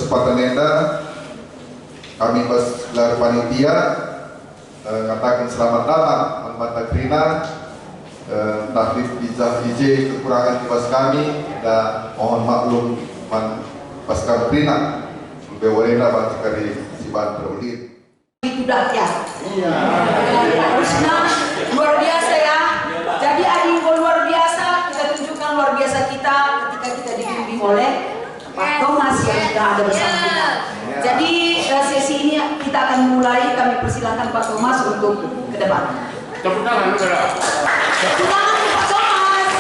kesempatan enda kami gelar panitia mengatakan selamat datang Mata Krina, taklif izin kekurangan tugas kami dan mohon maklum pas Krina lebih warena bantu dari Siban Terulid. Itu dahsyat. Terusnya luar biasa ya. Jadi Adingo luar biasa, kita tunjukkan luar biasa kita ketika kita dibimbing oleh Pak Thomas yang sudah ada bersama kita. Jadi sesi ini kita akan mulai, kami persilakan Pak Thomas untuk ke depan. Tepuk tangan, saudara. Tepuk tangan Pak Thomas.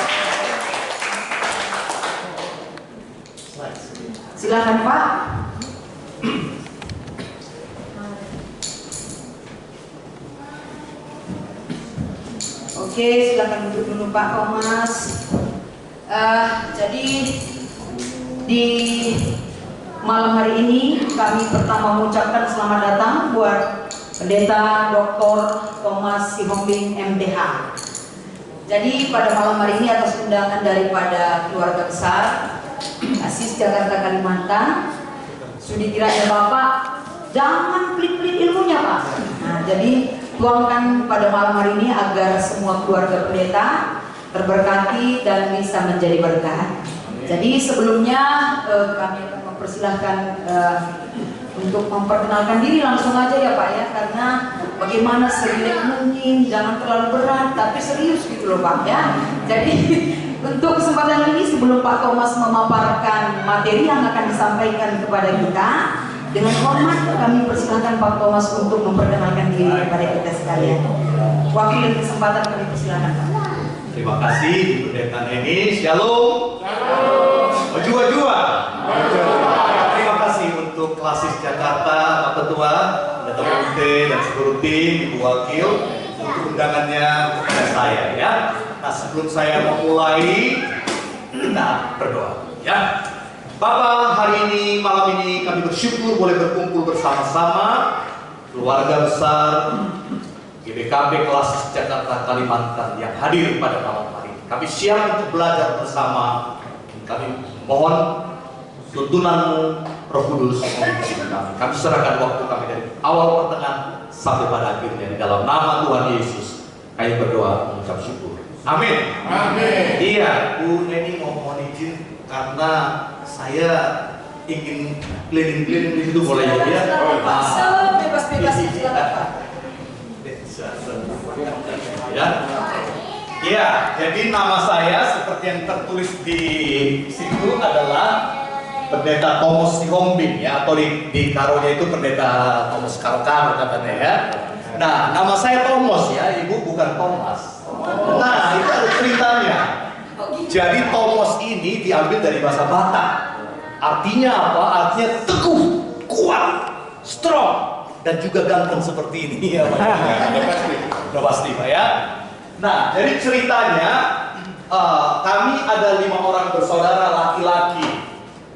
Silakan Pak. Oke, silakan duduk dulu Pak Thomas. Jadi di malam hari ini kami pertama mengucapkan selamat datang buat Pendeta Dr. Thomas Sihombing MDH. Jadi pada malam hari ini atas undangan daripada keluarga besar ASIS Jakarta Kalimantan, sudi kiranya Bapak jangan pelit-pelit ilmunya Pak. Nah, jadi tuangkan pada malam hari ini agar semua keluarga pendeta terberkati dan bisa menjadi berkat. Jadi sebelumnya kami akan mempersilahkan untuk memperkenalkan diri langsung aja ya Pak ya, karena bagaimana serilek mungkin, jangan terlalu berat tapi serius gitu loh Pak ya. Jadi untuk kesempatan ini sebelum Pak Thomas memaparkan materi yang akan disampaikan kepada kita, dengan hormat kami persilahkan Pak Thomas untuk memperkenalkan diri kepada kita sekalian. Waktu dan kesempatan kami persilahkan Pak. Terima kasih di pendeta ini. Shalom. Jua-jua. Terima kasih untuk Klasis Jakarta, Pak Ketua, Pendeta Ute dan seluruh tim, Ibu Wakil untuk undangannya kepada saya ya. Nah sebelum saya memulai, kita berdoa ya. Bapak, hari ini, malam ini kami bersyukur boleh berkumpul bersama-sama keluarga besar GBKB Klasis Jakarta Kalimantan yang hadir pada malam hari ini. Kami siap untuk belajar bersama. Kami mohon tuntunanmu, Roh Kudus memimpin kami. Kami serahkan waktu kami dari awal pertengahan sampai pada akhirnya di dalam nama Tuhan Yesus. Kami berdoa mengucap syukur. Amin. Amin. Iya, Bu Neni mohon izin karena saya ingin keliling-keliling di situ boleh ya? Bebas-bebas silakan Pak. Ya. Ya, jadi nama saya seperti yang tertulis di situ adalah Pendeta Thomas Sihombing ya, atau di karonya itu Pendeta Thomas Karo-Karo katanya ya. Nah, nama saya Thomas ya, Ibu bukan Thomas. Nah, itu ada ceritanya. Jadi Thomas ini diambil dari bahasa Batak. Artinya apa? Artinya teguh, kuat, strong, dan juga ganteng seperti ini ya Pak. Udah pasti Pak ya. Nah, jadi ceritanya kami ada 5 orang bersaudara laki-laki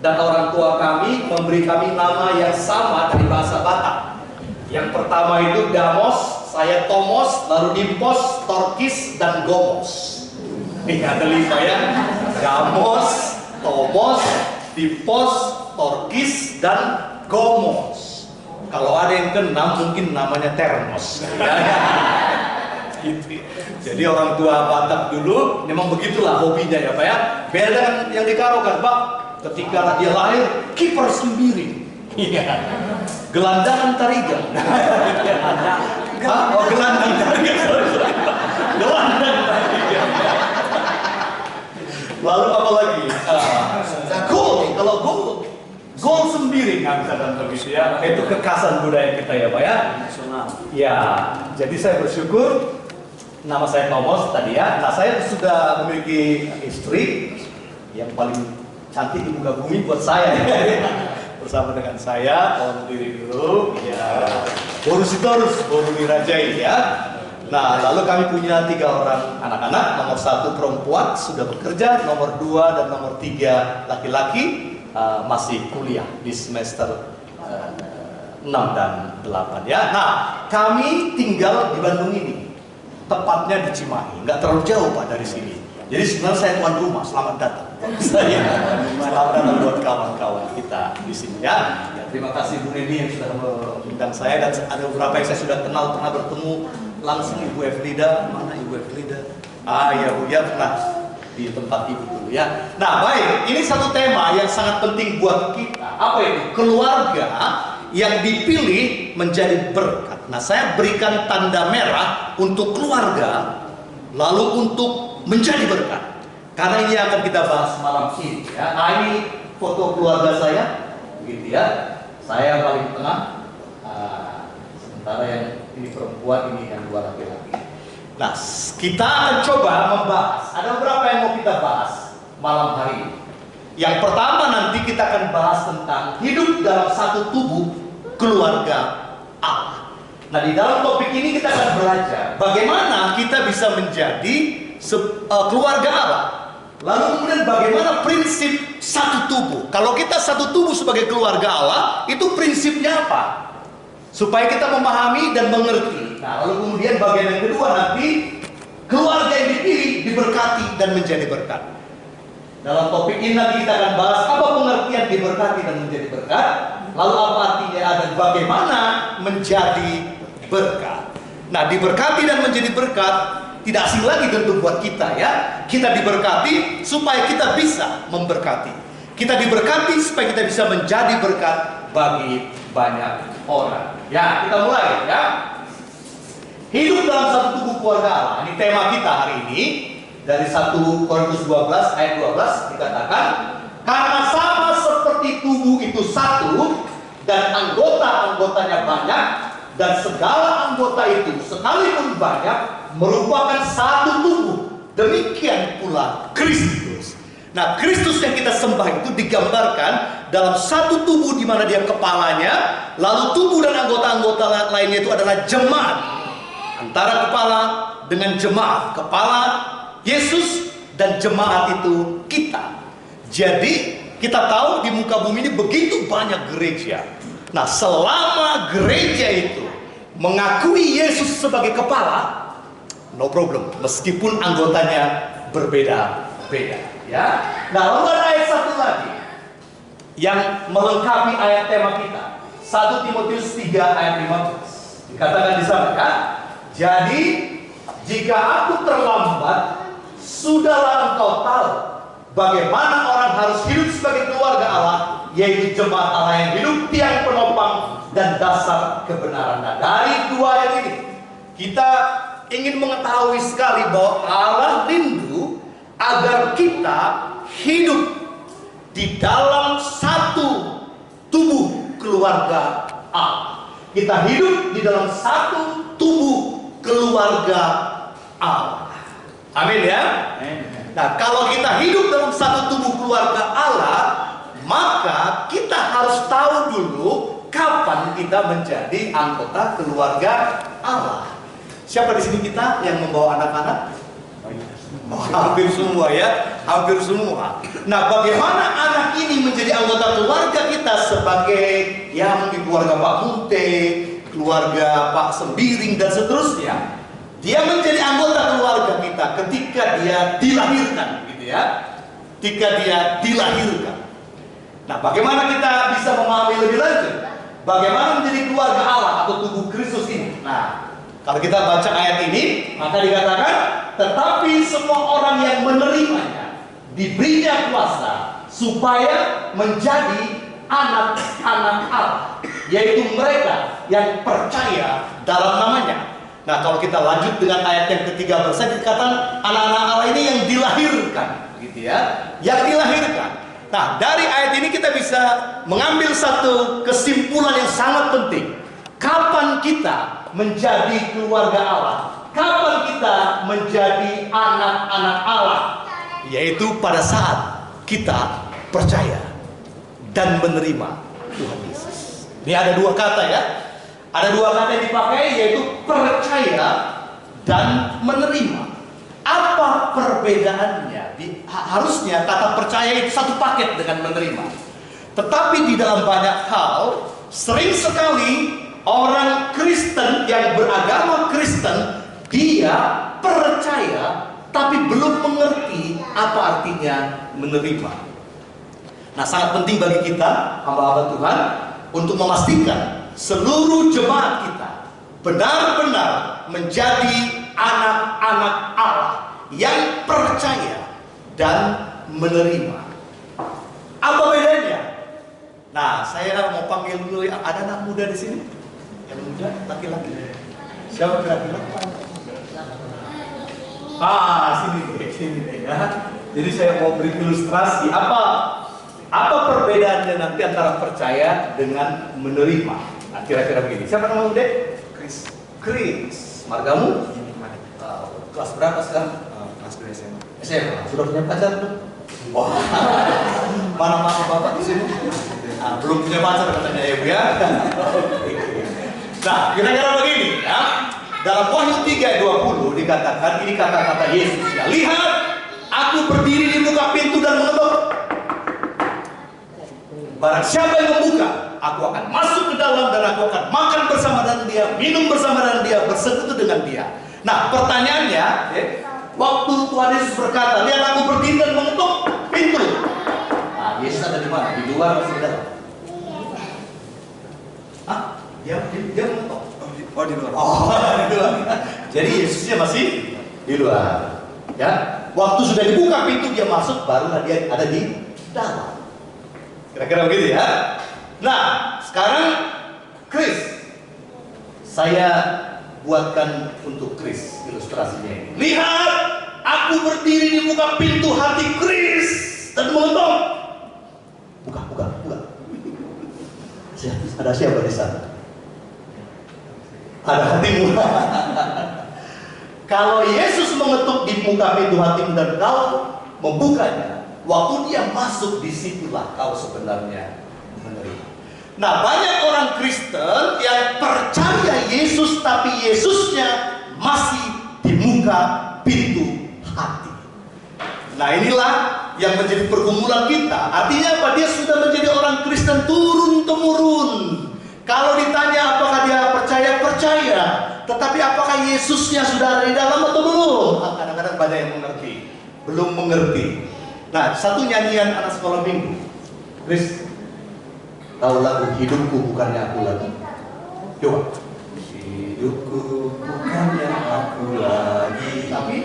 dan orang tua kami memberi kami nama yang sama dari bahasa Batak. Yang pertama itu Damos, saya Tomos, lalu Dimpos, Torkis, dan Gomos. Ini ada 5 ya. Damos, Tomos, Dimpos, Torkis, dan Gomos. Kalau ada yang ke-6 mungkin namanya Termos. Gitu. Jadi orang tua Batak dulu memang begitulah hobinya ya Pak ya. Beda dengan yang di Karo kan Pak. Ketika dia lahir kiper sendiri. Iya. Gelandangan tarigan. Oh gelandang tarigan. Gelandang tarigan. Lalu apa lagi? Gol. Kalau gol sendiri nggak bisa dan begitu ya. Itu kekhasan budaya kita ya Pak ya. Ya. Jadi saya bersyukur. Nama saya Thomas tadi ya. Nah saya sudah memiliki istri yang paling cantik di muka bumi buat saya. Bersama dengan saya, tolong berdiri dulu. Ya. Boru Sitorus, Boru Dirajai ya. Nah lalu kami punya 3 orang anak-anak. Nomor 1 perempuan sudah bekerja, nomor 2 dan nomor 3 laki-laki masih kuliah di semester 6 dan 8 ya. Nah kami tinggal di Bandung ini. Tepatnya di Cimahi, nggak terlalu jauh Pak dari sini. Jadi sebenarnya saya tuan rumah, selamat datang. saya. Selamat datang buat kawan-kawan kita di sini ya. Terima kasih Bu Neni yang sudah mengundang saya, dan ada beberapa yang saya sudah kenal, pernah bertemu langsung. Ibu Efrida, mana Ibu Efrida? Ya Bu, ya pernah di tempat Ibu dulu ya. Nah baik, ini satu tema yang sangat penting buat kita. Apa itu? Keluarga yang dipilih menjadi berkat. Nah saya berikan tanda merah untuk keluarga, lalu untuk menjadi berkat. Karena ini akan kita bahas malam ini ya. Nah ini foto keluarga saya, begitu ya. Saya paling tengah, sementara yang ini perempuan, ini yang dua laki-laki. Nah, kita akan coba membahas. Ada beberapa yang mau kita bahas malam hari ini. Yang pertama nanti kita akan bahas tentang hidup dalam satu tubuh keluarga Allah. Nah, di dalam topik ini kita akan belajar bagaimana kita bisa menjadi keluarga Allah. Lalu kemudian bagaimana prinsip satu tubuh. Kalau kita satu tubuh sebagai keluarga Allah, itu prinsipnya apa? Supaya kita memahami dan mengerti. Nah, lalu kemudian bagian yang kedua nanti, keluarga yang dipilih diberkati dan menjadi berkat. Dalam topik ini nanti kita akan bahas apa pengertian diberkati dan menjadi berkat, lalu apa artinya dan bagaimana menjadi berkat. Nah, diberkati dan menjadi berkat tidak asing lagi tentu buat kita ya. Kita diberkati supaya kita bisa memberkati. Kita diberkati supaya kita bisa menjadi berkat bagi banyak orang. Ya, kita mulai ya. Hidup dalam satu tubuh keluarga Allah. Ini tema kita hari ini. Dari 1 Korintus 12 ayat 12 dikatakan, karena sama seperti tubuh itu satu dan anggota-anggotanya banyak, dan segala anggota itu sekalipun banyak merupakan satu tubuh. Demikian pula Kristus. Nah, Kristus yang kita sembah itu digambarkan dalam satu tubuh di mana dia kepalanya, lalu tubuh dan anggota-anggota lainnya itu adalah jemaat. Antara kepala dengan jemaat, kepala Yesus dan jemaat itu kita. Jadi kita tahu di muka bumi ini begitu banyak gereja. Nah, selama gereja itu mengakui Yesus sebagai kepala, no problem, meskipun anggotanya berbeda-beda. Ya. Nah, lalu ada ayat satu lagi yang melengkapi ayat tema kita. 1 Timotius 3 ayat 15. Dikatakan di sana kan, jadi jika aku terlambat, sudahlah engkau tahu bagaimana orang harus hidup sebagai keluarga Allah, yaitu jemaat Allah yang hidup, tiang penopang dan dasar kebenaran. Nah, dari dua ayat ini kita ingin mengetahui sekali bahwa Allah rindu agar kita hidup di dalam satu tubuh keluarga Allah. Kita hidup di dalam satu tubuh keluarga Allah. Amin ya. Nah, kalau kita hidup dalam satu tubuh keluarga Allah, maka kita harus tahu dulu kapan kita menjadi anggota keluarga Allah. Siapa di sini kita yang membawa anak-anak? Hampir semua ya, hampir semua. Nah, bagaimana anak ini menjadi anggota keluarga kita sebagai ya mungkin keluarga Pak Munte, keluarga Pak Sembiring dan seterusnya. Dia menjadi anggota keluarga kita ketika dia dilahirkan, gitu ya. Ketika dia dilahirkan. Nah, bagaimana kita bisa memahami lebih lanjut? Bagaimana menjadi keluarga Allah atau tubuh Kristus ini? Nah, kalau kita baca ayat ini, maka dikatakan, tetapi semua orang yang menerimanya diberinya kuasa supaya menjadi anak-anak Allah, yaitu mereka yang percaya dalam namanya. Nah, kalau kita lanjut dengan ayat yang ketiga bersama, dikatakan anak-anak Allah ini yang dilahirkan, gitu ya, yang dilahirkan. Nah, dari ayat ini kita bisa mengambil satu kesimpulan yang sangat penting. Kapan kita menjadi keluarga Allah? Kapan kita menjadi anak-anak Allah? Yaitu pada saat kita percaya dan menerima Tuhan Yesus. Ini ada dua kata ya. Ada dua kata yang dipakai, yaitu percaya dan menerima. Apa perbedaannya? Harusnya kata percaya itu satu paket dengan menerima. Tetapi di dalam banyak hal, sering sekali orang Kristen yang beragama Kristen, dia percaya tapi belum mengerti apa artinya menerima. Nah, sangat penting bagi kita, hamba-hamba Tuhan, untuk memastikan seluruh jemaat kita benar-benar menjadi anak-anak Allah yang percaya dan menerima. Apa bedanya? Nah, saya mau panggil dulu, ada anak muda di sini. Yang muda, laki-laki. Siapa laki-laki? Sini deh ya. Jadi saya mau beri ilustrasi apa perbedaannya nanti antara percaya dengan menerima. Nah, kira-kira begini. Siapa nama Dek? Chris. Margamu? Kelas berapa sekarang? Kelas 2 SMA. SMA. Sudah punya pacar belum? Wah. Mana bapak di sini? Belum punya pacar katanya Ibu ya. Nah, kira-kira begini ya. Dalam Wahyu 3:20 dikatakan, ini kata-kata Yesus ya. Lihat, aku berdiri di muka pintu dan mengetuk. Barang siapa yang membuka, aku akan masuk ke dalam dan aku akan makan bersama dengan dia, minum bersama dengan dia, bersekutu dengan dia. Nah, pertanyaannya, waktu Tuhan Yesus berkata, lihat aku berdiri dan mengetuk pintu. Nah, Yesus ada di mana? Di luar atau di dalam? Dia mengetuk. Oh, di luar. Di luar. Jadi Yesusnya masih di luar. Ya, waktu sudah dibuka pintu dia masuk, barulah dia ada di dalam. Kira-kira begitu ya. Nah, sekarang Chris, saya buatkan untuk Chris ilustrasinya ini. Lihat, aku berdiri di muka pintu hati Chris dan mengetuk. Buka. Ada siapa di sana? Ada hatimu. Kalau Yesus mengetuk di muka pintu hatimu dan kau membukanya, waktu dia masuk, disitulah kau sebenarnya menerima. Nah, banyak orang Kristen yang percaya Yesus, tapi Yesusnya masih di muka pintu hati. Nah, inilah yang menjadi pergumulan kita. Artinya apa? Dia sudah menjadi orang Kristen turun-temurun. Kalau ditanya apakah dia percaya, tetapi apakah Yesusnya sudah ada di dalam atau belum? Kadang-kadang banyak yang belum mengerti. Nah, satu nyanyian anak sekolah minggu, Chris, tahu lagu Hidupku Bukannya Aku Lagi? Coba. Hidupku bukannya aku lagi, tapi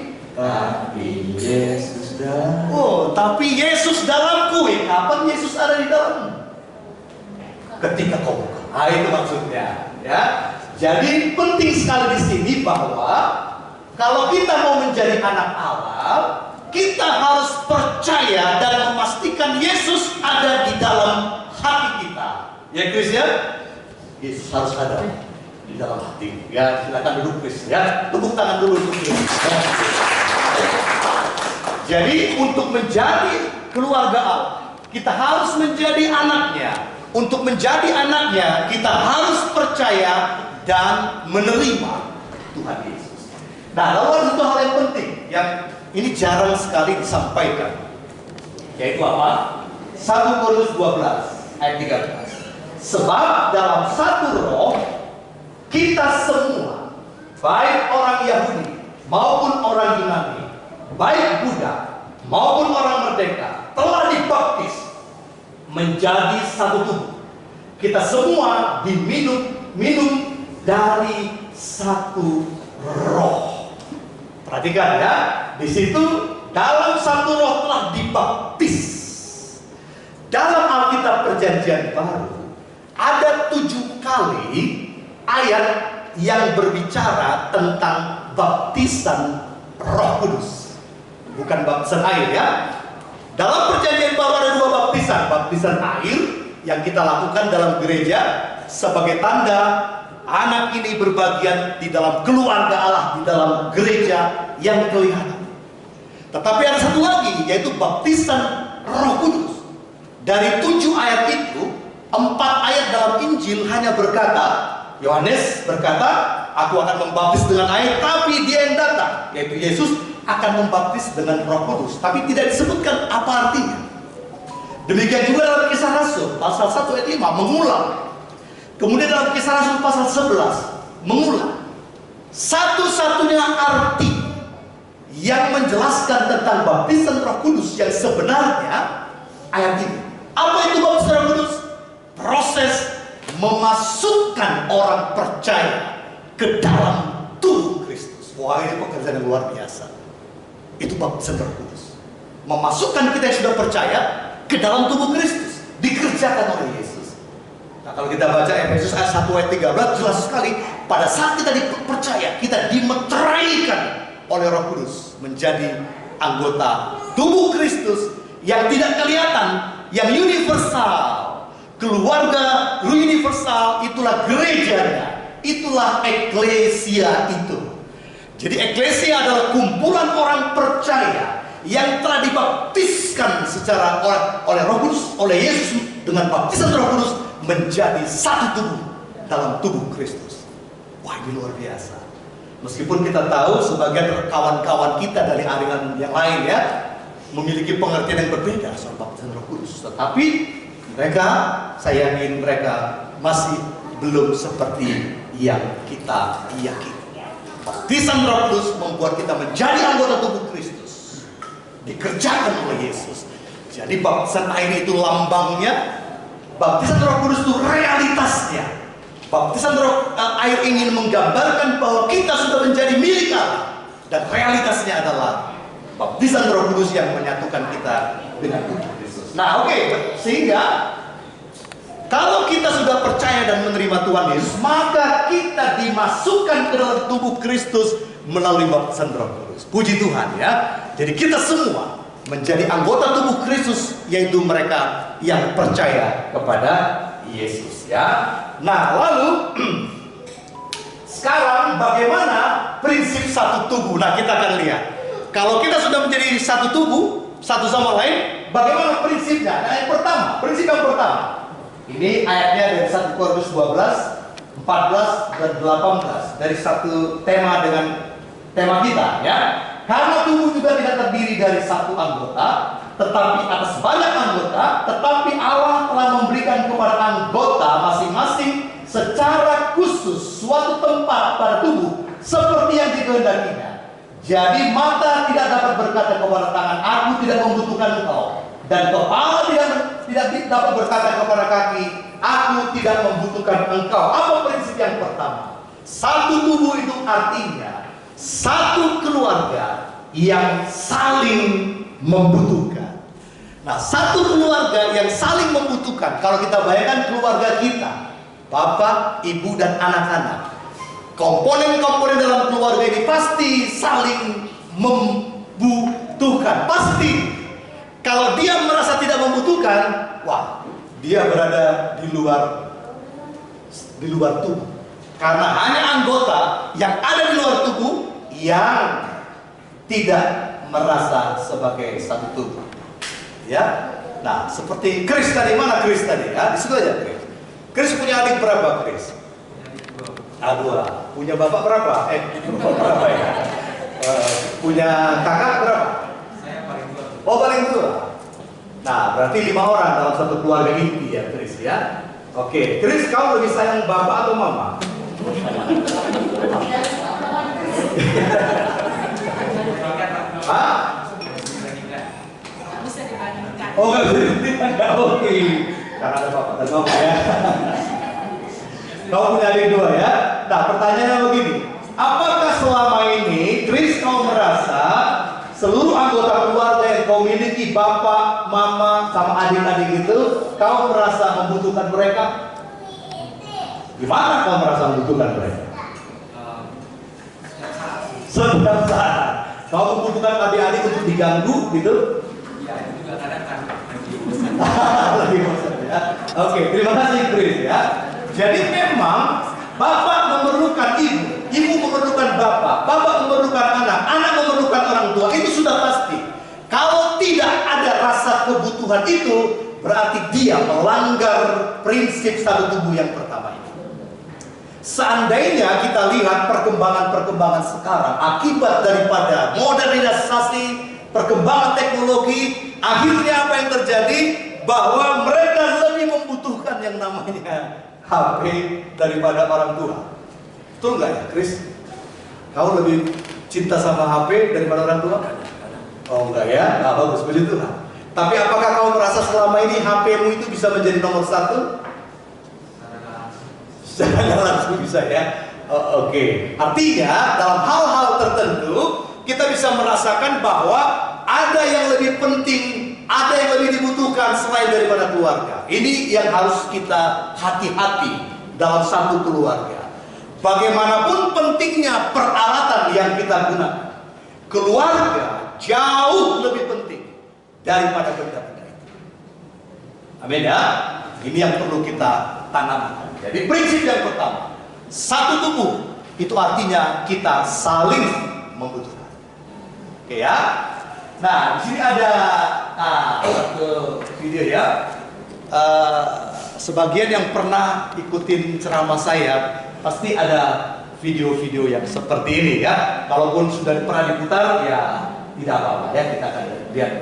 Yesus dalam. Oh, tapi Yesus dalamku. Kapan Yesus ada di dalam? Ketika kau buka. Nah, itu maksudnya, ya. Jadi penting sekali di sini bahwa kalau kita mau menjadi anak Allah, kita harus percaya dan memastikan Yesus ada di dalam hati kita. Ya, Chris ya? Yesus harus ada di dalam hati. Ya, silakan duduk Chris ya. Tepuk tangan dulu untuk Chris. Jadi untuk menjadi keluarga Allah, kita harus menjadi anaknya. Untuk menjadi anaknya, kita harus percaya dan menerima Tuhan Yesus. Nah, lalu ada satu hal yang penting yang ini jarang sekali disampaikan, yaitu apa? 1 Korintus 12 ayat 13. Sebab dalam satu roh kita semua, baik orang Yahudi maupun orang Yunani, baik Buddha maupun orang merdeka, telah dibaptis menjadi satu tubuh. Kita semua minum dari satu roh. Perhatikan ya, di situ dalam satu roh telah dibaptis. Dalam Alkitab Perjanjian Baru ada 7 kali ayat yang berbicara tentang baptisan Roh Kudus, bukan baptisan air ya. Dalam Perjanjian Baru ada 2 baptisan. Baptisan air yang kita lakukan dalam gereja sebagai tanda anak ini berbagian di dalam keluarga Allah, di dalam gereja yang kelihatan. Tetapi ada satu lagi, yaitu baptisan Roh Kudus. Dari 7 ayat itu, 4 ayat dalam Injil hanya berkata, Yohanes berkata, aku akan membaptis dengan air, tapi dia yang datang, yaitu Yesus, akan membaptis dengan Roh Kudus, tapi tidak disebutkan apa artinya. Demikian juga dalam Kisah Rasul pasal 1 ayat 5 mengulang. Kemudian dalam Kisah Rasul pasal 11 mengulang. Satu-satunya arti yang menjelaskan tentang baptisan Roh Kudus yang sebenarnya ayat ini. Apa itu baptisan Roh Kudus? Proses memasukkan orang percaya ke dalam tubuh Kristus. Wah, ini pekerjaan yang luar biasa. Itu baptisan Roh Kudus. Memasukkan kita yang sudah percaya ke dalam tubuh Kristus. Dikerjakan oleh Yesus. Nah, kalau kita baca Efesus ayat 1 ayat 13 jelas sekali, pada saat kita dipercaya, kita dimeteraikan oleh Roh Kudus menjadi anggota tubuh Kristus yang tidak kelihatan, yang universal. Keluarga universal itulah gerejanya, itulah eklesia itu. Jadi eklesia adalah kumpulan orang percaya yang telah dibaptiskan secara oleh Roh Kudus, oleh Yesus dengan baptisan Roh Kudus menjadi satu tubuh dalam tubuh Kristus. Wah, ini luar biasa. Meskipun kita tahu sebagian kawan-kawan kita dari aliran yang lain ya memiliki pengertian yang berbeda soal baptisan Roh Kudus, tetapi mereka, saya yakin mereka masih belum seperti yang kita yakini. Baptisan Roh Kudus membuat kita menjadi anggota tubuh Kristus, dikerjakan oleh Yesus. Jadi baptisan air itu lambangnya, baptisan Roh Kudus itu realitasnya. Baptisan air ingin menggambarkan bahwa kita sudah menjadi milik Allah, dan realitasnya adalah baptisan Roh Kudus yang menyatukan kita dengan tubuh Kristus. Nah, oke, sehingga kalau kita sudah percaya dan menerima Tuhan Yesus, maka kita dimasukkan ke dalam tubuh Kristus melalui baptisan Roh Kudus. Puji Tuhan ya. Jadi kita semua menjadi anggota tubuh Kristus, yaitu mereka yang percaya kepada Yesus ya. Nah, lalu sekarang bagaimana prinsip satu tubuh? Nah, kita akan lihat. Kalau kita sudah menjadi satu tubuh, satu sama lain, bagaimana prinsipnya? Nah, yang pertama, prinsip yang pertama. Ini ayatnya dari 1 Korintus 12, 14 dan 18. Dari satu tema dengan tema kita ya. Karena tubuh juga tidak terdiri dari satu anggota, tetapi atas banyak anggota, tetapi Allah telah memberikan kepada anggota masing-masing secara khusus suatu tempat pada tubuh seperti yang dikehendakinya. Jadi mata tidak dapat berkata kepada tangan, aku tidak membutuhkan engkau, dan kepala tidak dapat berkata kepada kaki, aku tidak membutuhkan engkau. Apa prinsip yang pertama? Satu tubuh itu artinya satu keluarga yang saling membutuhkan. Nah, satu keluarga yang saling membutuhkan. Kalau kita bayangkan keluarga kita, bapak, ibu, dan anak-anak, komponen-komponen dalam keluarga ini pasti saling membutuhkan. Pasti. Kalau dia merasa tidak membutuhkan, wah, dia berada di luar tubuh. Karena hanya anggota yang ada di luar tubuh yang tidak merasa sebagai satu tubuh. Ya. Nah, seperti Chris tadi, mana Chris tadi? Ya, di situ aja Chris. Chris punya adik berapa, Chris? Dua. Punya bapak berapa? Berapa ya? Punya kakak berapa? Saya paling tua. Oh, paling tua. Nah, berarti 5 orang dalam satu keluarga inti ya, Chris ya. Oke, Chris, kau lebih sayang bapak atau mama? Hah? Bisa dibandingkan. Oh, nggak bisa dibandingkan. Oke. Karena ada bapak dan mama ya. Kau punya adik 2 ya. Nah, pertanyaannya begini. Apakah selama ini Chris kau merasa seluruh anggota keluarga yang kau miliki, bapak, mama, sama adik-adik itu, kau merasa membutuhkan mereka? Gimana kau merasa membutuhkan mereka? Setiap saat. Kau membutuhkan adik-adik untuk diganggu gitu? Ya, itu juga kadang kan Lagi bosan ya. Oke, terima kasih Chris ya. Jadi memang bapak memerlukan ibu, ibu memerlukan bapak memerlukan anak, anak memerlukan orang tua. Itu sudah pasti. Kalau tidak ada rasa kebutuhan itu, berarti dia melanggar prinsip satu tubuh yang pertama ini. Seandainya kita lihat perkembangan-perkembangan sekarang akibat daripada modernisasi, perkembangan teknologi, akhirnya apa yang terjadi? Bahwa mereka lebih membutuhkan yang namanya HP daripada orang tua. Betul nggak ya, Chris? Kau lebih cinta sama HP daripada orang tua? Oh enggak ya, nggak bagus, puji Tuhan. Tapi apakah kau merasa selama ini HP-mu itu bisa menjadi nomor satu? Secara nggak langsung bisa ya. Oke. Artinya dalam hal-hal tertentu kita bisa merasakan bahwa ada yang lebih penting, ada yang lebih dibutuhkan selain daripada keluarga. Ini yang harus kita hati-hati dalam satu keluarga. Bagaimanapun pentingnya peralatan yang kita gunakan, keluarga jauh lebih penting daripada benda-benda itu. Amin ya. Ini yang perlu kita tanamkan. Jadi prinsip yang pertama, satu tubuh itu artinya kita saling membutuhkan. Oke ya. Nah, di sini ada satu video ya. Sebagian yang pernah ikutin ceramah saya pasti ada video-video yang seperti ini ya. Kalaupun sudah pernah diputar ya tidak apa-apa ya, kita akan lihat.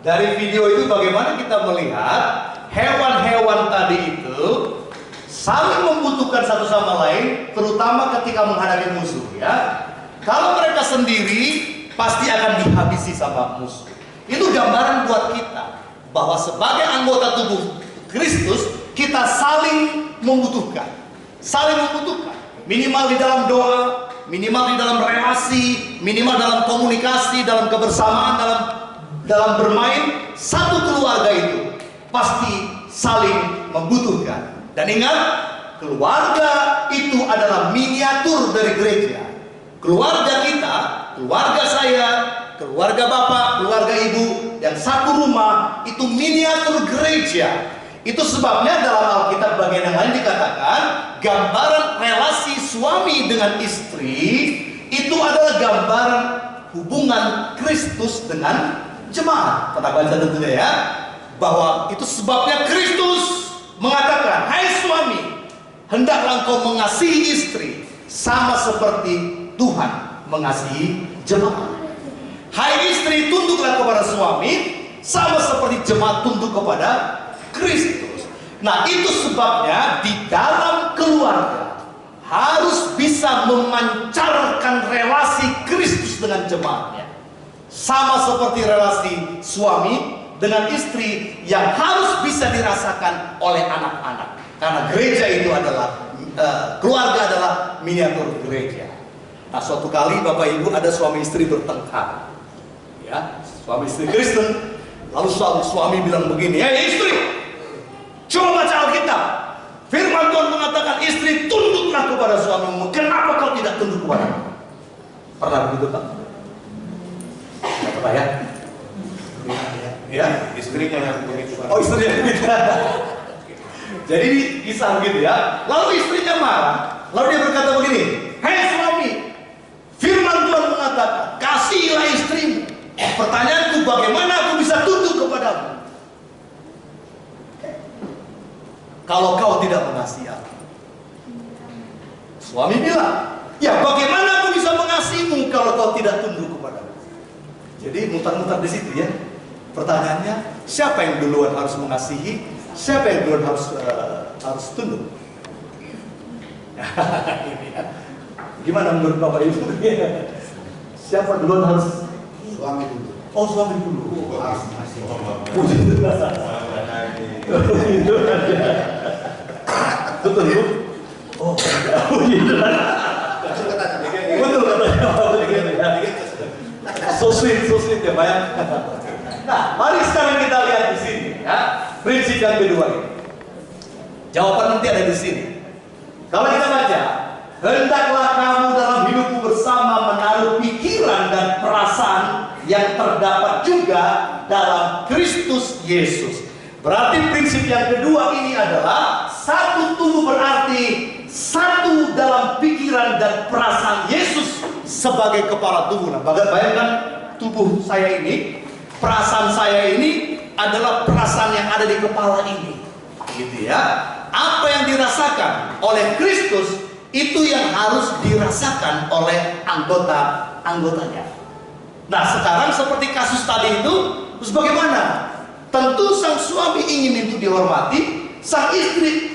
Dari video itu bagaimana kita melihat hewan-hewan tadi itu saling membutuhkan satu sama lain, terutama ketika menghadapi musuh ya. Kalau mereka sendiri pasti akan dihabisi sama musuh. Itu gambaran buat kita bahwa sebagai anggota tubuh Kristus kita saling membutuhkan. Saling membutuhkan. Minimal di dalam doa, minimal di dalam relasi, minimal dalam komunikasi, dalam kebersamaan, dalam bermain. Satu keluarga itu pasti saling membutuhkan. Dan ingat, keluarga itu adalah miniatur dari gereja. Keluarga kita, keluarga saya, keluarga bapak, keluarga ibu, dan satu rumah itu miniatur gereja. Itu sebabnya dalam Alkitab bagian yang lain dikatakan gambaran relasi suami dengan istri itu adalah gambaran hubungan Kristus dengan jemaat. Kata baca tentunya ya, bahwa itu sebabnya Kristus mengatakan, hai suami, hendaklah engkau mengasihi istri sama seperti Tuhan mengasihi jemaat. Hai istri, tunduklah kepada suami sama seperti jemaat tunduk kepada Kristus. Nah, itu sebabnya di dalam keluarga harus bisa memancarkan relasi Kristus dengan jemaatnya. Sama seperti relasi suami dengan istri yang harus bisa dirasakan oleh anak-anak. Karena gereja itu adalah keluarga adalah miniatur gereja. Nah, suatu kali Bapak Ibu ada suami istri bertengkar. Ya, suami istri Kristen. Lalu suami bilang begini, "Hei istri, coba baca Alkitab. Firman Tuhan mengatakan istri tunduklah kepada suamimu. Kenapa kau tidak tunduk kepada aku?" Pernah begitu Pak? Apa ya? Ya, Istrinya yang begitu. oh istrinya begitu. Jadi kisah begitu ya. Lalu istrinya marah. Lalu dia berkata begini, "Hei suami, firman Tuhan mengatakan kasihilah istrimu. Pertanyaanku, bagaimana aku bisa tunduk kepadamu kalau kau tidak mengasihi aku?" Suami bilang, "Ya bagaimana aku bisa mengasihimu kalau kau tidak tunduk kepadamu?" Jadi mutar-mutar di situ ya. Pertanyaannya, siapa yang duluan harus mengasihi? Siapa yang duluan harus tunduk? Ini ya. Gimana menurut Bapak Ibu? Siapa duluan harus? Suami dulu. Oh, suami dulu. Betul Bu? Oh, betul katanya. So sweet ya Pak ya. Nah, mari sekarang kita lihat di sini ya. Prinsip yang kedua ini. Jawaban nanti ada di sini. Kalau kita baca, hendaklah kamu dalam hidupmu bersama menaruh pikiran dan perasaan yang terdapat juga dalam Kristus Yesus. Berarti prinsip yang kedua ini adalah satu tubuh, berarti satu dalam pikiran dan perasaan Yesus sebagai kepala tubuh. Nah, bayangkan tubuh saya ini, perasaan saya ini adalah perasaan yang ada di kepala ini, gitu ya. Apa yang dirasakan oleh Kristus itu yang harus dirasakan oleh anggotanya. Nah, sekarang seperti kasus tadi itu, terus bagaimana? Tentu sang suami ingin itu dihormati, sang istri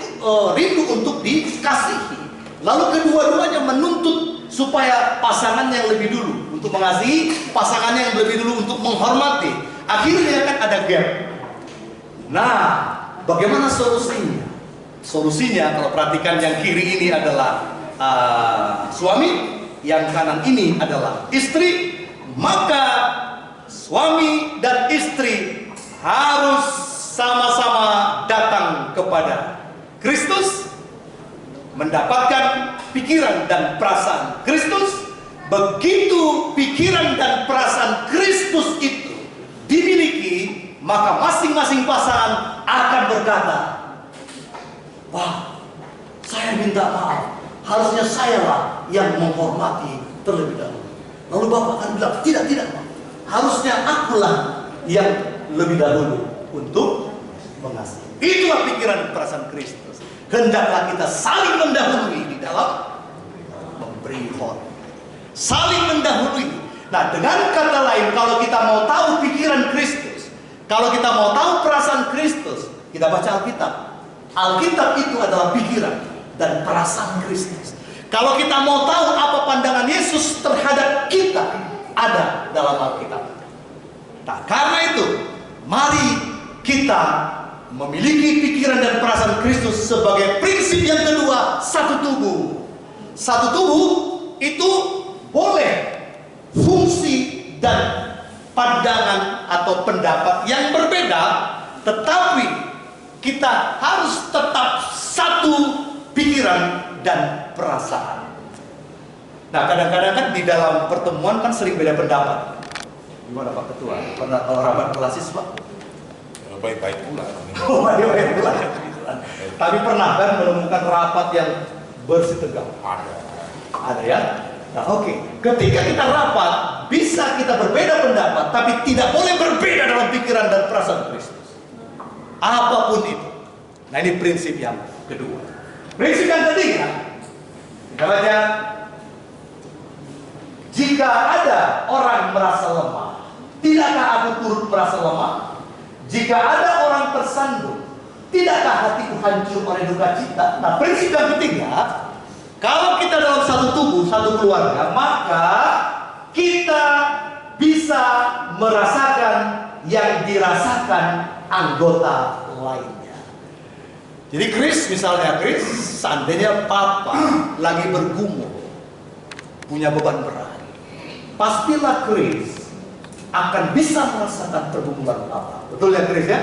rindu untuk dikasihi. Lalu kedua-duanya menuntut supaya pasangannya yang lebih dulu untuk mengasihi, pasangannya yang lebih dulu untuk menghormati. Akhirnya kan ada gap. Nah, bagaimana solusinya? Solusinya kalau perhatikan, yang kiri ini adalah suami, yang kanan ini adalah istri. Maka suami dan istri harus sama-sama datang kepada Kristus, mendapatkan pikiran dan perasaan Kristus. Begitu pikiran dan perasaan Kristus itu dimiliki, maka masing-masing pasangan akan berkata, wah, saya minta maaf, harusnya sayalah yang menghormati terlebih dahulu. Lalu Bapak akan bilang, tidak, harusnya akulah yang lebih dahulu untuk mengasihi. Itulah pikiran dan perasaan Kristus. Hendaklah kita saling mendahului di dalam memberi hormat, saling mendahului. Nah, dengan kata lain, kalau kita mau tahu pikiran Kristus, kalau kita mau tahu perasaan Kristus, kita baca Alkitab. Alkitab itu adalah pikiran dan perasaan Kristus. Kalau kita mau tahu apa pandangan Yesus terhadap kita, ada dalam Alkitab. Nah, karena itu, mari kita memiliki pikiran dan perasaan Kristus sebagai prinsip yang kedua, satu tubuh. Satu tubuh itu boleh fungsi dan pandangan atau pendapat yang berbeda, tetapi kita harus tetap satu pikiran dan perasaan. Nah, kadang-kadang kan di dalam pertemuan kan sering beda pendapat. Gimana Pak Ketua? Pernah kalau rapat kelasis Pak? Baik-baik pula. Oh, baik-baik pula. Tapi pernah kan menemukan rapat yang bersih tegak? Ada ya? Nah, oke. Ketika kita rapat, bisa kita berbeda pendapat, tapi tidak boleh berbeda dalam pikiran dan perasaan Kristus. Apapun itu. Nah, ini prinsip yang kedua. Prinsip yang ketiga, kita baca, jika ada orang merasa lemah, tidakkah aku turut merasa lemah? Jika ada orang tersandung, tidakkah hatiku hancur oleh duka cita? Nah, prinsip yang ketiga, kalau kita dalam satu tubuh, satu keluarga, maka kita bisa merasakan yang dirasakan anggota lainnya. Jadi Chris, seandainya Papa lagi bergumul, punya beban berat, pastilah Chris akan bisa merasakan pergumulan Papa. Betul ya Chris ya?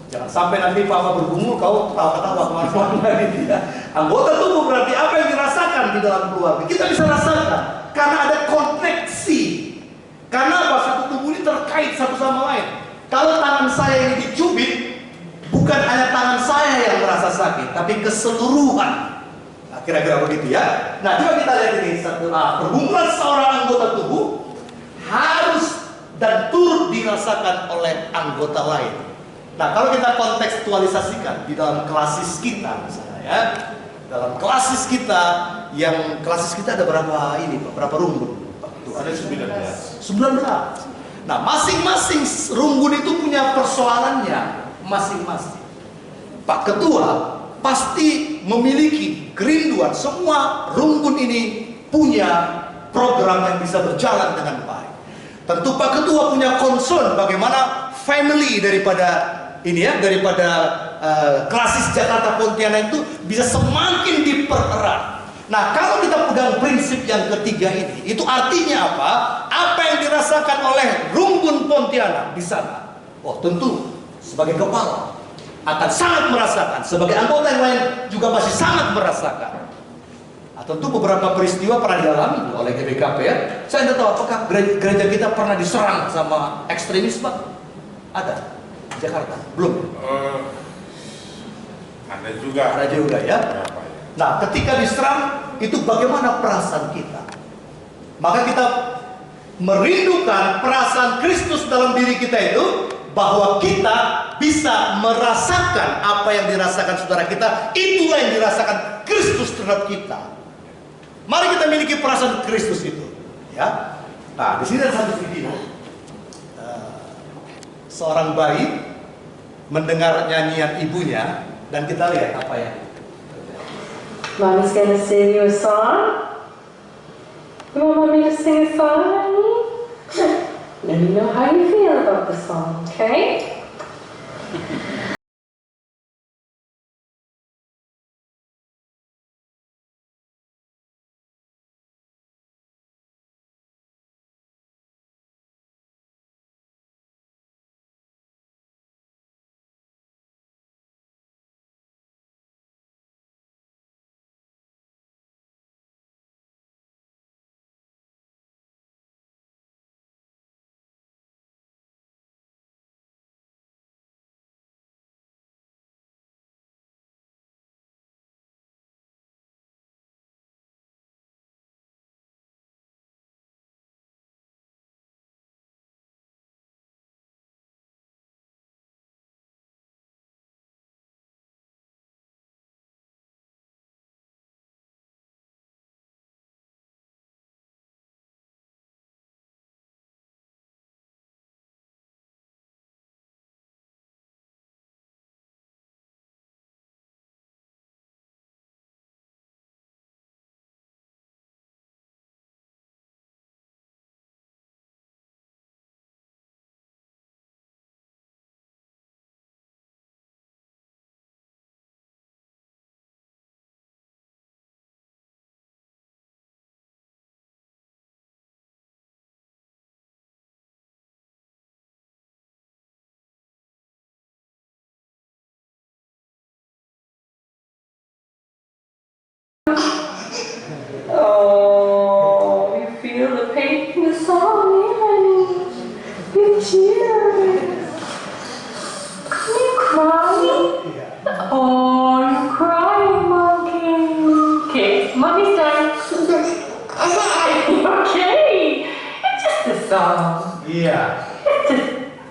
Jangan sampai nanti Papa bergumul, kau ketawa-ketawa kemana-mana gitu ya. Anggota tubuh berarti apa yang dirasakan di dalam keluarga, kita bisa rasakan karena ada koneksi. Karena apa? Satu tubuh ini terkait satu sama lain. Kalau tangan saya ini dicubit, bukan hanya tangan saya yang merasa sakit, tapi keseluruhan. Nah, kira-kira begitu ya. Nah, coba kita lihat ini pergumulan seorang anggota tubuh harus dan turut dirasakan oleh anggota lain. Nah, kalau kita kontekstualisasikan di dalam klasis kita misalnya ya, dalam klasis kita, yang klasis kita ada berapa ini Pak? Berapa rumpun? Ada 19. 19. Nah, masing-masing rumbun itu punya persoalannya masing-masing. Pak Ketua pasti memiliki kerinduan semua rumpun ini punya program yang bisa berjalan dengan baik. Tentu Pak Ketua punya concern bagaimana family daripada ini ya, daripada klasis Jakarta Pontianak itu bisa semakin dipererat. Nah, kalau kita pegang prinsip yang ketiga ini, itu artinya apa? Apa yang dirasakan oleh rumpun Pontianak di sana? Oh, tentu sebagai kepala akan sangat merasakan, sebagai anggota yang lain juga masih sangat merasakan. Nah, tentu beberapa peristiwa pernah dialami oleh GBKP ya. Saya tidak tahu apakah gereja kita pernah diserang sama ekstremisme? Ada di Jakarta? Belum? Ada juga. Ada juga ya. Berapa ya? Nah, ketika diserang, itu bagaimana perasaan kita? Maka kita merindukan perasaan Kristus dalam diri kita itu, bahwa kita bisa merasakan apa yang dirasakan saudara kita, itulah yang dirasakan Kristus terhadap kita. Mari kita miliki perasaan Kristus itu, ya. Nah, di sini ada satu video. Seorang bayi mendengar nyanyian ibunya, dan kita lihat apa yang Mommy's gonna sing you a song. You want mommy to sing a song, honey? Let me know how you feel about the song, okay? Oh, you feel the pain in the song, honey. You cheer. You crying? Oh, you crying, monkey. Okay, mommy's done. Okay, it's just a song. Iya.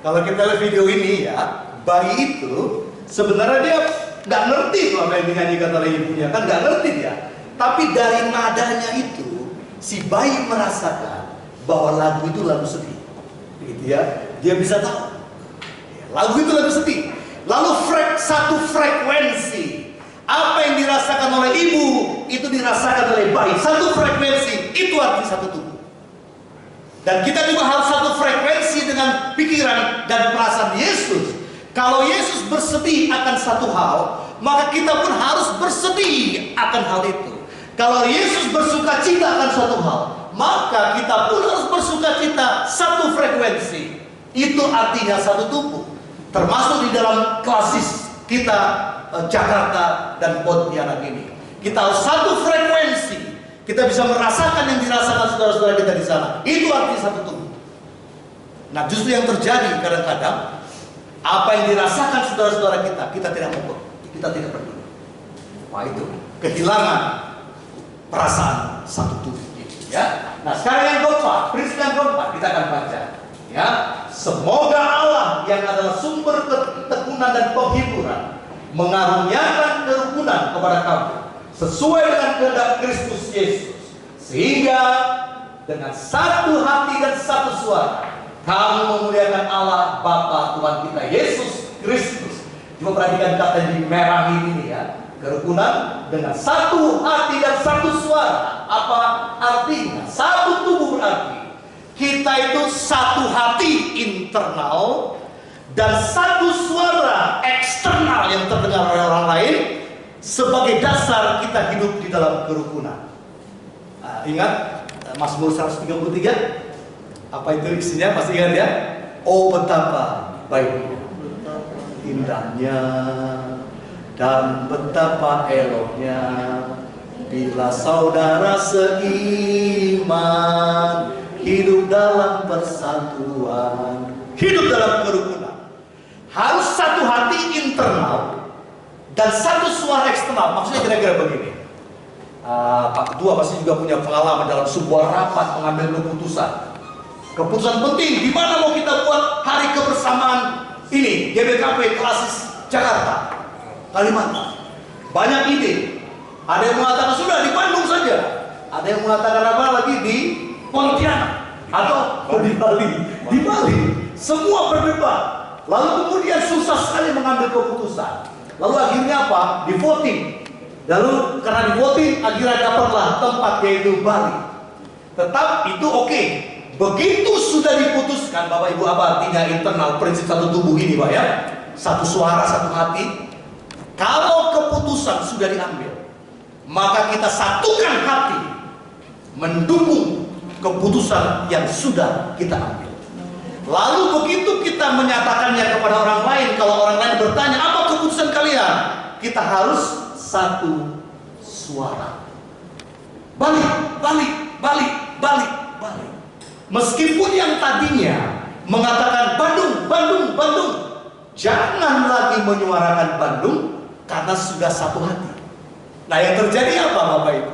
Kalau kita lihat video ini ya, bayi itu sebenarnya dia nggak ngerti tuh apa yang dinyanyikan oleh ibunya, kan nggak ngerti dia. Tapi dari nadanya itu, si bayi merasakan bahwa lagu itu lagu sedih, gitu ya. Dia bisa tahu lagu itu lagu sedih. Lalu satu frekuensi apa yang dirasakan oleh ibu itu dirasakan oleh bayi. Satu frekuensi itu arti satu tubuh. Dan kita juga harus satu frekuensi dengan pikiran dan perasaan Yesus. Kalau Yesus bersedih akan satu hal, maka kita pun harus bersedih akan hal itu. Kalau Yesus bersuka cita akan suatu hal, maka kita pun harus bersuka cita satu frekuensi. Itu artinya satu tubuh. Termasuk di dalam klasis kita Jakarta dan Pontianak ini. Kita harus satu frekuensi. Kita bisa merasakan yang dirasakan saudara-saudara kita di sana. Itu arti satu tubuh. Nah, justru yang terjadi kadang-kadang, apa yang dirasakan saudara-saudara kita tidak mau, kita tidak peduli. Wah, itu kehilangan perasaan satu tubuh, ya. Nah, sekarang yang keempat, prinsip yang keempat kita akan baca, ya. Semoga Allah yang adalah sumber ketekunan dan penghiburan mengaruniakan kerukunan kepada kamu sesuai dengan kehendak Kristus Yesus, sehingga dengan satu hati dan satu suara kamu memuliakan Allah Bapa Tuhan kita Yesus Kristus. Coba perhatikan kata di merah ini ya. Kerukunan dengan satu hati dan satu suara. Apa artinya? Satu tubuh berarti kita itu satu hati internal dan satu suara eksternal yang terdengar oleh orang lain sebagai dasar kita hidup di dalam kerukunan. Ingat Mazmur 133? Apa itu isinya? Masih ingat ya? Oh betapa baiknya, indahnya, dan betapa eloknya bila saudara seiman hidup dalam persatuan, hidup dalam kerukunan. Harus satu hati internal dan satu suara eksternal. Maksudnya kira-kira begini. Pak Ketua pasti juga punya pengalaman dalam sebuah rapat mengambil keputusan. Keputusan penting, di mana mau kita buat hari kebersamaan ini, GBKP Klasis Jakarta, Kalimantan. Banyak ide. Ada yang mengatakan sudah di Bandung saja. Ada yang mengatakan apa lagi di Pontianak atau di Bali. Di Bali. Semua berdebat. Lalu kemudian susah sekali mengambil keputusan. Lalu akhirnya apa? Di voting. Lalu karena di voting akhirnya dapatlah tempat yaitu Bali. Tetap itu oke. Begitu sudah diputuskan Bapak Ibu, apa artinya internal prinsip satu tubuh ini Pak ya? Satu suara, satu hati. Kalau keputusan sudah diambil, maka kita satukan hati mendukung keputusan yang sudah kita ambil. Lalu begitu kita menyatakannya kepada orang lain, kalau orang lain bertanya apa keputusan kalian, kita harus satu suara. Balik, balik, balik, balik, balik. Meskipun yang tadinya mengatakan Bandung, Bandung, Bandung, jangan lagi menyuarakan Bandung karena sudah satu hati. Nah yang terjadi apa Bapak Ibu?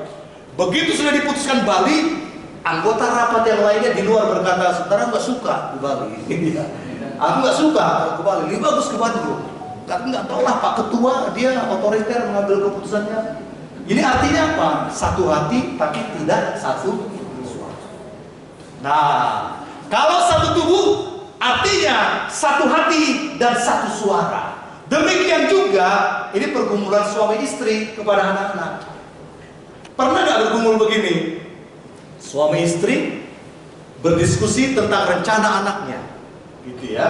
Begitu sudah diputuskan Bali, anggota rapat yang lainnya di luar berkata, saudara nggak suka di Bali. Aku nggak suka ke Bali, lebih bagus ke Bandung. Karena nggak tahu lah Pak Ketua dia otoriter mengambil keputusannya. Ini artinya apa? Satu hati tapi tidak satu suara. Nah, kalau satu tubuh artinya satu hati dan satu suara. Demikian juga ini pergumulan suami istri kepada anak-anak. Pernah nggak bergumul begini? Suami istri berdiskusi tentang rencana anaknya, gitu ya.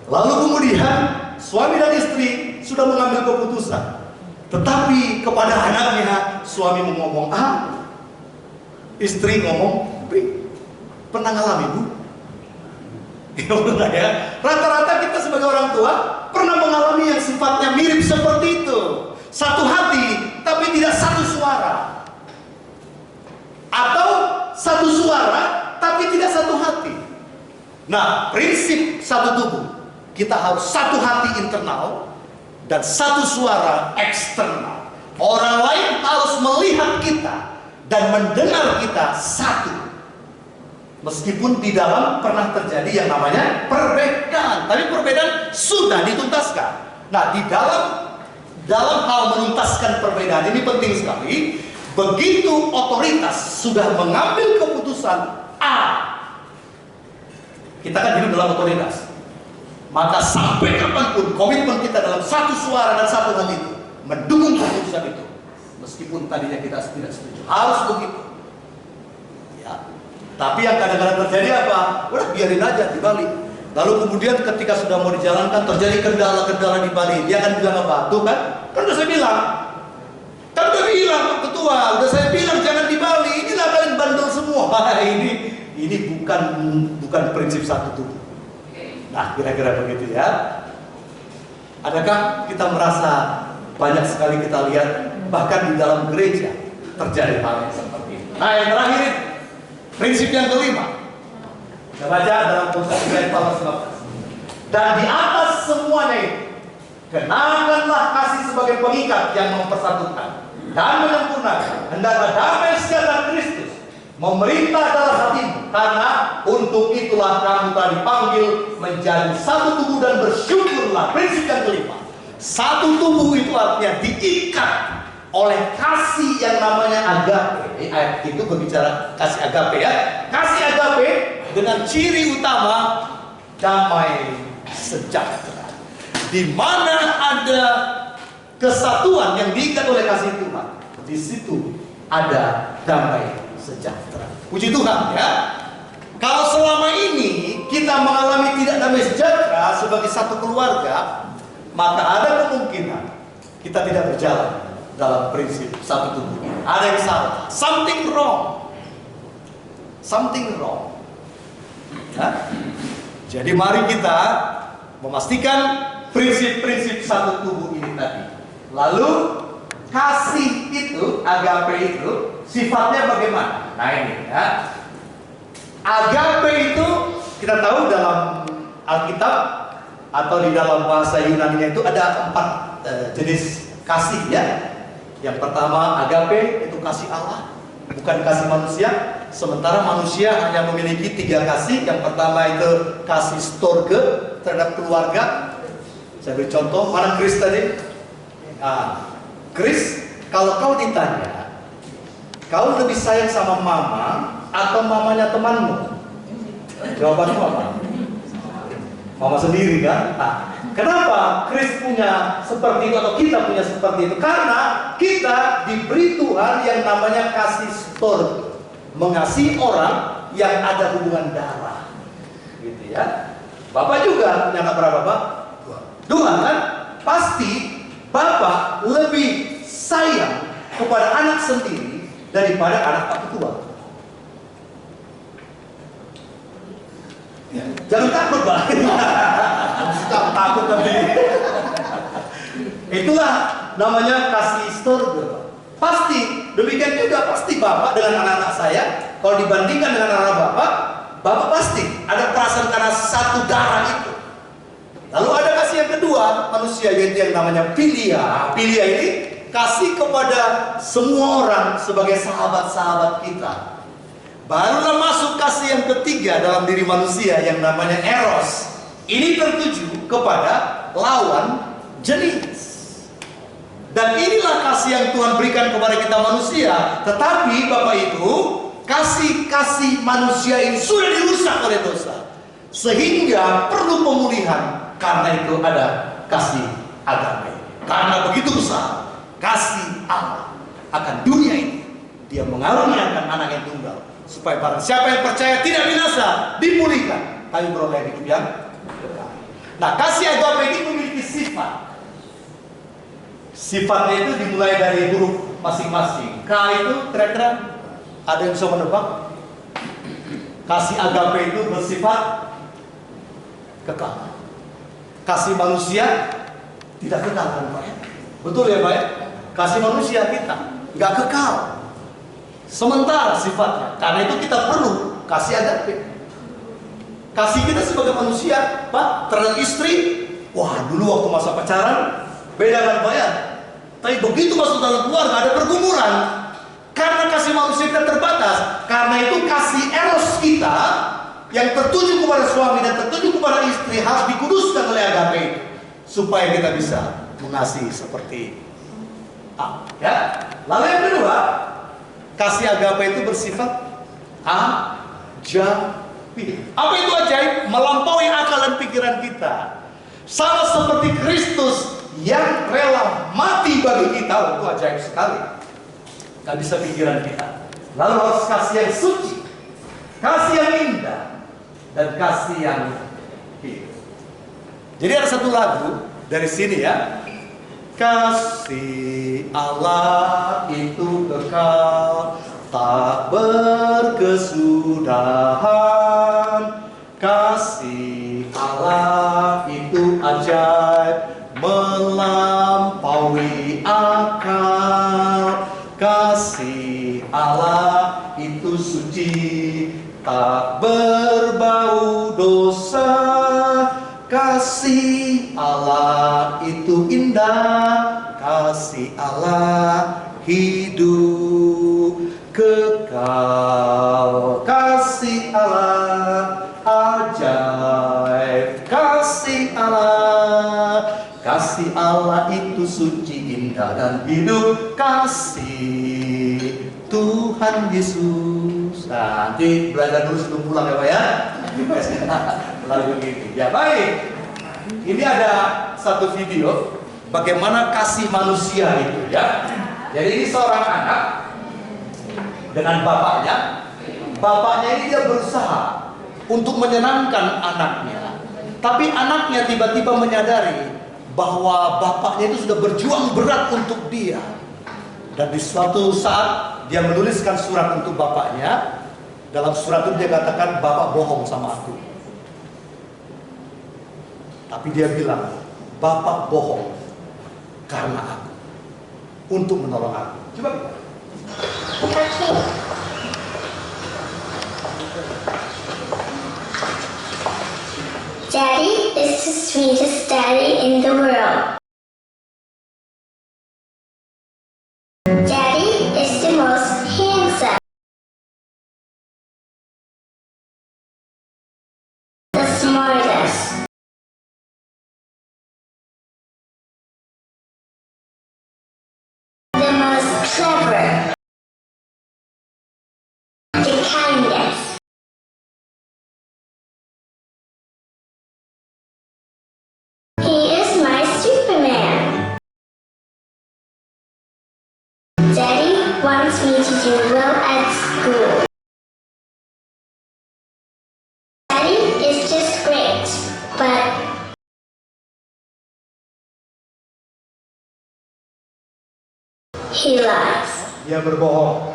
Lalu kemudian suami dan istri sudah mengambil keputusan, tetapi kepada anaknya suami ngomong A, istri ngomong B. Pernah ngalami Bu? Ya, rata-rata kita sebagai orang tua pernah mengalami yang sifatnya mirip seperti itu. Satu hati tapi tidak satu suara, atau satu suara tapi tidak satu hati. Nah, prinsip satu tubuh, kita harus satu hati internal dan satu suara eksternal. Orang lain harus melihat kita dan mendengar kita satu. Meskipun di dalam pernah terjadi yang namanya perbedaan, tapi perbedaan sudah dituntaskan. Nah, di dalam hal menuntaskan perbedaan ini penting sekali. Begitu otoritas sudah mengambil keputusan A, kita kan hidup dalam otoritas. Maka sampai kapanpun komitmen kita dalam satu suara dan satu hati itu mendukung keputusan itu, meskipun tadinya kita tidak setuju. Harus begitu. Ya. Tapi yang kadang-kadang terjadi apa? Udah biarin aja di Bali. Lalu kemudian ketika sudah mau dijalankan terjadi kendala-kendala di Bali. Dia akan bilang apa? Tuh kan udah saya bilang. Kan udah bilang Pak Ketua, udah saya bilang jangan di Bali. Inilah kalian bandel semua. Ini bukan prinsip satu tubuh. Nah, kira-kira begitu ya. Adakah kita merasa banyak sekali kita lihat bahkan di dalam gereja terjadi hal yang seperti ini? Nah, yang terakhir prinsip yang kelima, kita baca dalam Kolose ayat 19. Dan di atas semuanya itu, kenakanlah kasih sebagai pengikat yang mempersatukan dan menyempurnakan. Hendaklah damai sejahtera Kristus memerintah dalam hatimu, karena untuk itulah kamu telah dipanggil menjadi satu tubuh dan bersyukurlah. Prinsip yang kelima, satu tubuh itu artinya diikat oleh kasih yang namanya agape. Ayat itu berbicara kasih agape ya. Kasih agape dengan ciri utama damai sejahtera. Di mana ada kesatuan yang diikat oleh kasih Tuhan, di situ ada damai sejahtera. Puji Tuhan ya. Kalau selama ini kita mengalami tidak damai sejahtera sebagai satu keluarga, maka ada kemungkinan kita tidak berjalan dalam prinsip satu tubuh. Ada yang salah, something wrong, something wrong. Ya? Jadi mari kita memastikan prinsip-prinsip satu tubuh ini tadi. Lalu kasih itu, agape itu sifatnya bagaimana? Nah ini ya. Agape itu kita tahu dalam Alkitab atau di dalam bahasa Yunani itu ada 4 jenis kasih ya. Yang pertama agape itu kasih Allah, bukan kasih manusia. Sementara manusia hanya memiliki 3 kasih. Yang pertama itu kasih storge terhadap keluarga. Saya beri contoh, mana Chris tadi? Chris, kalau kau ditanya, kau lebih sayang sama mama atau mamanya temanmu? Jawabanmu apa? Mama sendiri kan? Kenapa Chris punya seperti itu atau kita punya seperti itu? Karena kita diberi Tuhan yang namanya kasih storge, mengasihi orang yang ada hubungan darah, gitu ya. Bapak juga punya anak berapa, Pak? 2 kan? Pasti Bapak lebih sayang kepada anak sendiri daripada anak Pak Ketua. Ya, jangan takut, Pak. Takut tapi itulah namanya kasih storge. Pasti demikian juga pasti Bapak dengan anak-anak saya. Kalau dibandingkan dengan anak Bapak, Bapak pasti ada perasaan karena satu darah itu. Lalu ada kasih yang kedua manusia, yaitu yang namanya philia. Philia ini kasih kepada semua orang sebagai sahabat-sahabat kita. Barulah masuk kasih yang ketiga dalam diri manusia yang namanya eros. Ini tertuju kepada lawan jenis. Dan inilah kasih yang Tuhan berikan kepada kita manusia. Tetapi Bapak Ibu, kasih-kasih manusia ini sudah dirusak oleh dosa, sehingga perlu pemulihan. Karena itu ada kasih agape. Karena begitu besar kasih Allah akan dunia ini, Dia mengaruniakan anak yang tunggal, supaya barang siapa yang percaya tidak binasa, dipulihkan, tapi beroleh hidup yang kekal. Nah, kasih agape ini memiliki sifat. Sifatnya itu dimulai dari huruf masing-masing. K itu kira-kira ada yang bisa menebak? Kasih agape itu bersifat kekal. Kasih manusia tidak kekal kan, Pak ya? Betul ya, Pak ya? Kasih manusia kita nggak kekal, sementara sifatnya. Karena itu kita perlu kasih agape. Kasih kita sebagai manusia, Pak, terhadap istri, wah dulu waktu masa pacaran beda kan, Pak ya? Tapi begitu masuk dalam keluarga ada pergumulan. Karena kasih manusia kita terbatas. Karena itu kasih eros kita yang tertuju kepada suami dan tertuju kepada istri harus dikuduskan oleh agape, supaya kita bisa mengasihi seperti ya. Lalu yang kedua, kasih agape itu bersifat ajaib. Apa itu ajaib? Melampaui akal dan pikiran kita. Sama seperti Kristus yang rela mati bagi kita, itu ajaib sekali. Gak bisa pikiran kita. Lalu harus kasih yang suci, kasih yang indah, dan kasih yang hidup. Jadi ada satu lagu dari sini ya. Kasih Allah itu kekal, tak berkesudahan. Kasih Allah itu ajaib, melampaui akal. Kasih Allah itu suci, tak berbau dosa. Kasih Allah itu indah, kasih Allah hidup kekal. Kasih Allah ajaib, kasih Allah itu suci, indah dan hidup. Kasih Tuhan Yesus. Nah, nanti belajar dulu sebelum pulang ya Pak ya. Lagu ini. Ya baik. Ini ada satu video bagaimana kasih manusia itu ya. Jadi ini seorang anak dengan bapaknya. Bapaknya ini dia berusaha untuk menyenangkan anaknya. Tapi anaknya tiba-tiba menyadari bahwa bapaknya itu sudah berjuang berat untuk dia. Dan di suatu saat dia menuliskan surat untuk bapaknya. Dalam surat itu dia katakan, "Bapak bohong sama aku." Tapi dia bilang, "Bapak bohong karena aku, untuk menolong aku." Coba. Daddy is the sweetest daddy in the world. Daddy is the most handsome, the smartest, the most clever, the kindest. He is my Superman. Daddy wants me to do well at school. Daddy is just great, but he lies. Dia berbohong.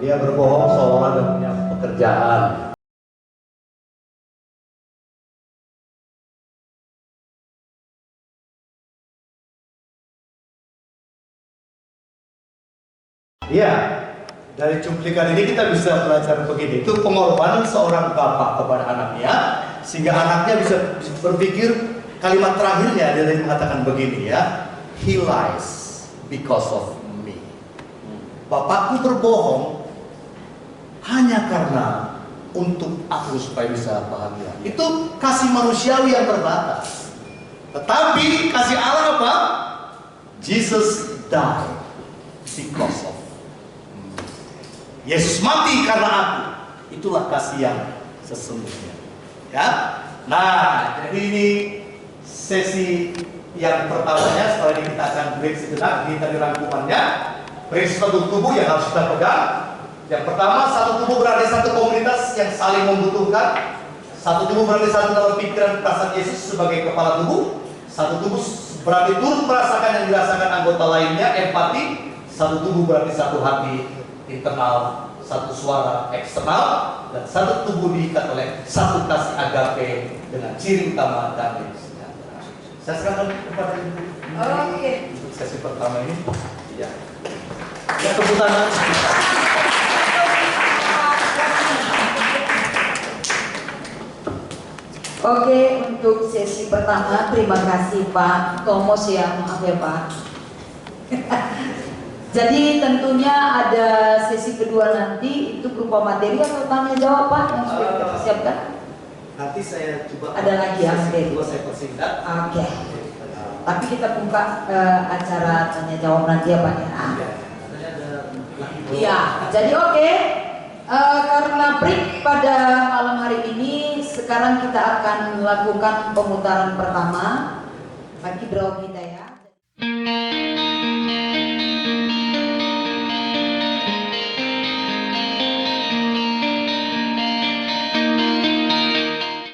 Dia berbohong seolah dia punya pekerjaan. Iya, dari cuplikan ini kita bisa belajar begini. Itu pengorbanan seorang bapak kepada anaknya, sehingga anaknya bisa berpikir kalimat terakhirnya dia mengatakan begini ya, "He lies because of me." Bapakku berbohong hanya karena untuk aku supaya bisa bahagia. Itu kasih manusiawi yang terbatas. Tetapi kasih Allah apa? Jesus died because of me. Yesus mati karena aku. Itulah kasih yang sesungguhnya. Ya. Nah, jadi ini sesi yang pertamanya. Setelah ini kita akan break sejenak. Ini tadi rangkumannya. Prinsip satu tubuh yang harus kita pegang. Yang pertama, satu tubuh berada di satu komunitas yang saling membutuhkan. Satu tubuh berada di satu dalam pikiran perasaan Yesus sebagai kepala tubuh. Satu tubuh berarti turut merasakan yang dirasakan anggota lainnya, empati. Satu tubuh berarti satu hati, internal, satu suara eksternal, dan satu tubuh diikat oleh satu kasih agape dengan ciri utama damai sejahtera. Saya serahkan kepada Ibu. Oke. Untuk sesi pertama ini, ya. Ya, tepuk tangan. Oke, untuk sesi pertama terima kasih Pak Tomos ya, maaf ya Pak. Jadi tentunya ada sesi kedua nanti, itu berupa materi atau tanya jawab Pak yang sudah kita persiapkan? Nanti saya coba. Ada lagi ya materi? Kedua saya persingkat. Oke. Tapi kita buka acara tanya jawab nanti ya Pak ya. Iya, jadi oke. Karena break pada malam hari ini, sekarang kita akan melakukan pemutaran pertama bagi draw kita ya.